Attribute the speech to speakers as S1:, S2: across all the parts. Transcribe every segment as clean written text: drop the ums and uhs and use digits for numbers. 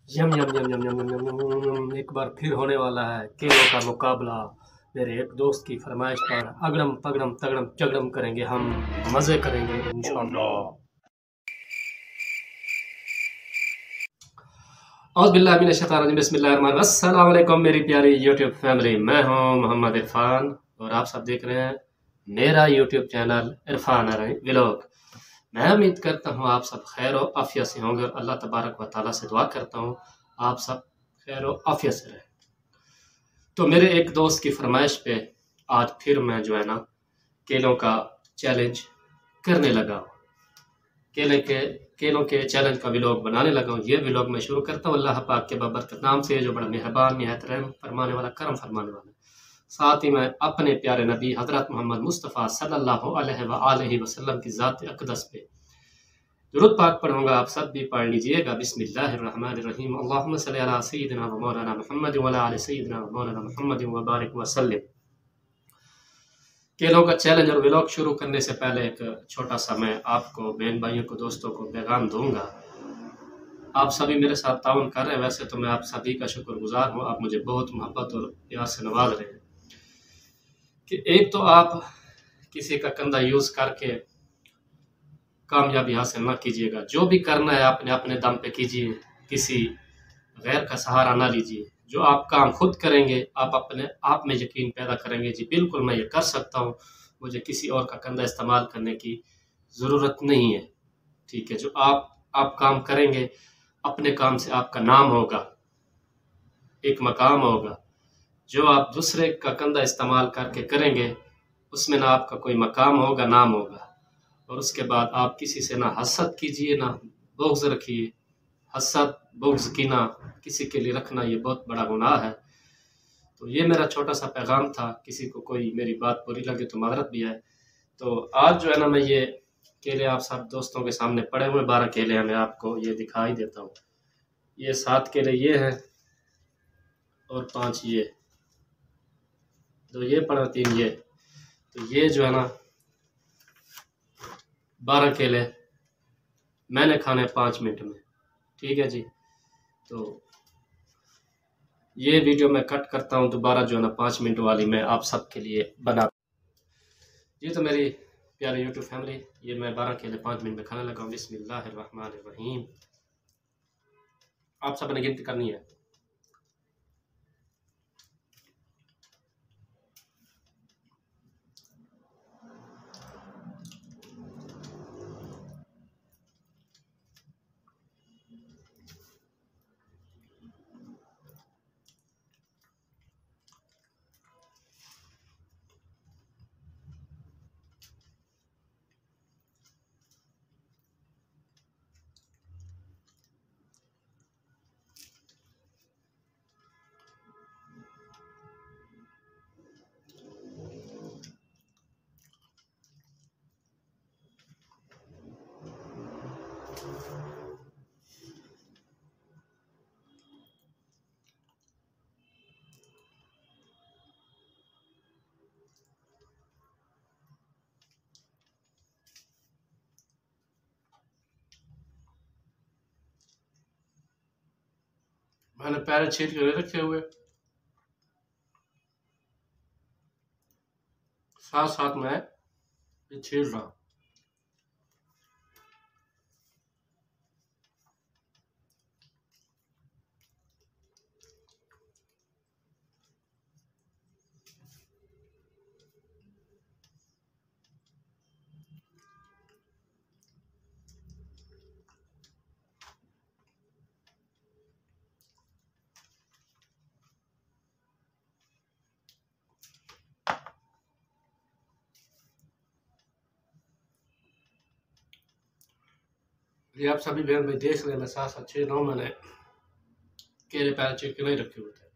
S1: यम यम यम यम यम यम यम यम यम यम, एक बार फिर होने वाला है केलों का मुकाबला। मेरे एक दोस्त की फरमाइश पर अगड़म पगड़म तगड़म चगड़म करेंगे हम, मजे करेंगे इंशाल्लाह। औज़ बिल्लाहि मिनश शैतानिर रजीम, बिस्मिल्लाहिर रहमानिर रहीम। अस्सलाम वालेकुम मेरी प्यारी यूट्यूब फैमिली, मैं हूं मोहम्मद इरफान और आप सब देख रहे हैं मेरा यूट्यूब चैनल इरफान व्लॉग। मैं उम्मीद करता हूं आप सब खैर और आफियत से होंगे और अल्लाह तबारक व तआला से दुआ करता हूं आप सब खैर और आफियत से रहें। तो मेरे एक दोस्त की फरमाइश पे आज फिर मैं जो है ना केलों का चैलेंज करने लगा हूँ। केलों के चैलेंज का व्लॉग बनाने लगा हूँ। ये व्लॉग मैं शुरू करता हूँ अल्लाह पाक के बाबरकत नाम से, जो बड़ा मेहरबान निहायत रहम फरमाने वाला करम फरमाने वाला। साथ ही मैं अपने प्यारे नबी हज़रत मोहम्मद मुस्तफ़ा सल्लल्लाहु अलैहि वसल्लम की ज़ात अक़दस पे दुरूद पाक पढ़ूंगा, आप सब भी पढ़ लीजिएगा। बिस्मिल्लाहिर्रहमानिर्रहीम। अल्लाहुम्मा सल्लि अला सय्यिदिना व मौलाना मुहम्मद व अला आलि सय्यिदिना व मौलाना मुहम्मद व बारिक व सल्लिम। केलों का चैलेंज और व्लॉग शुरू करने से पहले एक छोटा सा मैं आपको, बहन भाइयों को, दोस्तों को पैगाम दूंगा। आप सभी मेरे साथ ताउन कर रहे हैं, वैसे तो मैं आप सभी का शुक्रगुजार हूँ। आप मुझे बहुत मोहब्बत और प्यार से नवाज रहे हैं कि एक तो आप किसी का कंधा यूज़ करके कामयाबी हासिल ना कीजिएगा। जो भी करना है अपने अपने दम पे कीजिए, किसी गैर का सहारा ना लीजिए। जो आप काम खुद करेंगे, आप अपने आप में यकीन पैदा करेंगे, जी बिल्कुल मैं ये कर सकता हूँ, मुझे किसी और का कंधा इस्तेमाल करने की ज़रूरत नहीं है। ठीक है, जो आप काम करेंगे, अपने काम से आपका नाम होगा, एक मकाम होगा। जो आप दूसरे का कंधा इस्तेमाल करके करेंगे, उसमें ना आपका कोई मकाम होगा, नाम होगा। और उसके बाद आप किसी से ना हसद कीजिए, ना बुग़्ज़ रखिए। हसद, बुग़्ज़, कीना किसी के लिए रखना ये बहुत बड़ा गुनाह है। तो ये मेरा छोटा सा पैगाम था। किसी को कोई मेरी बात बुरी लगे तो माज़रत भी है। तो आज जो है ना मैं ये केले आप सब दोस्तों के सामने पड़े हुए 12 केले हैं, मैं आपको ये दिखाई देता हूँ। ये 7 केले ये हैं और 5 ये, 2 ये पड़ा, 3 ये। तो ये जो है ना 12 केले मैंने खाने 5 मिनट में। ठीक है जी। तो ये वीडियो मैं कट करता हूँ, दोबारा जो है ना 5 मिनट वाली मैं आप सबके लिए बना। ये तो मेरी प्यारी यूट्यूब फैमिली, ये मैं 12 केले 5 मिनट में खाने लगा हूँ। बिस्मिल्लाहिर्रहमानिर्रहीम। आप सब ने गिनती करनी है। मैंने पैर छील के रखे हुए, साथ साथ में ये छील रहा। ये आप सभी बहन भाई देख रहे हैं, मैं साथ साथ छील रहा हूँ। मैंने केले पैर छील के नहीं रखे हुए थे।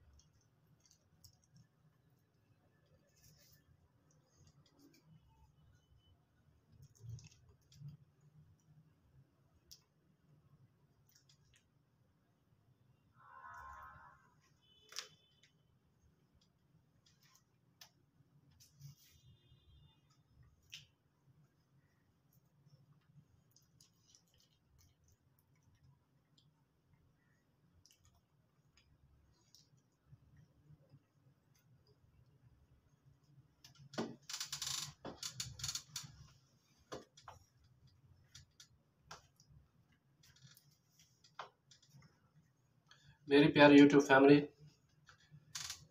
S1: मेरी प्यारी यूट्यूब फैमिली,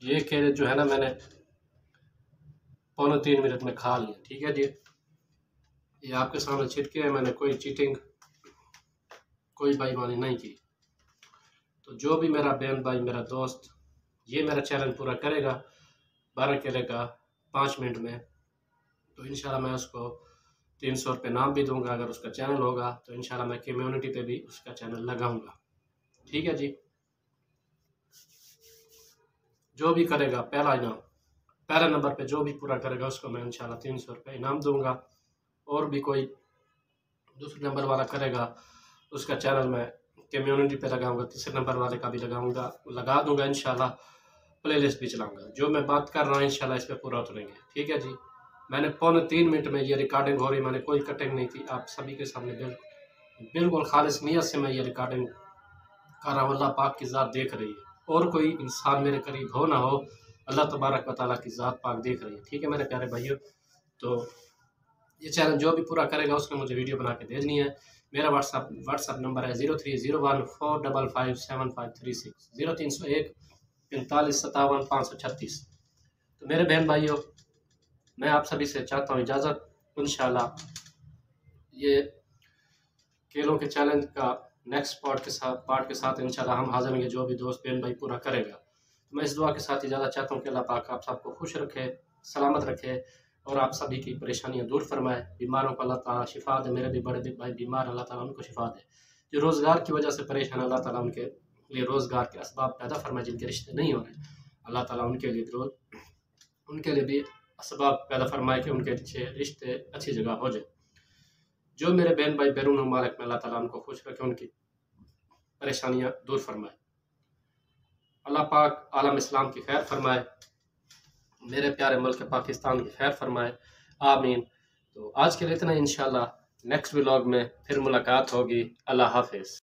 S1: ये केले जो है ना मैंने 2.25 मिनट में खा लिए। ठीक है जी, ये आपके सामने छिटके हैं, मैंने कोई चीटिंग कोई बेईमानी नहीं की। तो जो भी मेरा बहन भाई मेरा दोस्त ये मेरा चैलेंज पूरा करेगा 12 केले का 5 मिनट में, तो इंशाल्लाह मैं उसको 300 रुपये नाम भी दूंगा। अगर उसका चैनल होगा तो इंशाल्लाह मैं कम्युनिटी पे भी उसका चैनल लगाऊंगा। ठीक है जी, जो भी करेगा पहला नंबर पे जो भी पूरा करेगा उसको मैं इंशाल्लाह 300 रुपये इनाम दूंगा। और भी कोई दूसरे नंबर वाला करेगा उसका चैनल मैं कम्युनिटी पे लगाऊंगा, तीसरे नंबर वाले का भी लगा दूंगा इंशाल्लाह। प्लेलिस्ट भी चलाऊंगा। जो मैं बात कर रहा हूँ इंशाल्लाह इस पर पूरा उतरेंगे। ठीक है जी, मैंने 2.25 मिनट में ये रिकॉर्डिंग हो रही, मैंने कोई कटिंग नहीं की, आप सभी के सामने बिल्कुल खालिस नियत से मैं ये रिकॉर्डिंग कर रहा हूँ। अल्लाह पाक की ज़ात देख रही है, और कोई इंसान मेरे करीब हो ना हो, अल्लाह तबारक व तआला की ज़ात पाक देख रही है। ठीक है मेरे प्यारे भाइयों, तो ये चैलेंज जो भी पूरा करेगा उसने मुझे वीडियो बना के भेजनी है। मेरा व्हाट्सअप नंबर है 0301457536 0301 45 57 536। तो मेरे बहन भाइयों, मैं आप सभी से चाहता हूँ इजाज़त। इंशाल्लाह ये केलों के चैलेंज का नेक्स्ट पार्ट के साथ इंशाल्लाह हम हाजिर होंगे। जो भी दोस्त बहन भाई पूरा करेगा, तो मैं इस दुआ के साथ इजाज़त चाहता हूँ कि अल्लाह पाक आप सबको खुश रखे, सलामत रखे, और आप सभी की परेशानियां दूर फरमाए। बीमारों को अल्लाह ताला शिफा दे। मेरे भी बड़े भाई बीमार, अल्लाह ताला उनको शिफा दे। जो रोज़गार की वजह से परेशान, अल्लाह ताला उनके लिए रोज़गार के असबाब पैदा फरमाए। जिनके रिश्ते नहीं हो रहे, अल्लाह ताला उनके लिए भी असबाब पैदा फरमाए कि उनके रिश्ते अच्छी जगह हो जाए। जो मेरे बहन भाई बैरून मुमालिक में, अल्लाह ताला उनको खुश रखे, उनकी परेशानियां दूर फरमाए। अल्लाह पाक आलम इस्लाम की खैर फरमाए, मेरे प्यारे मुल्क पाकिस्तान की खैर फरमाए, आमीन। तो आज के लिए इतना, इंशाल्लाह नेक्स्ट व्लॉग में फिर मुलाकात होगी। अल्लाह हाफिज़।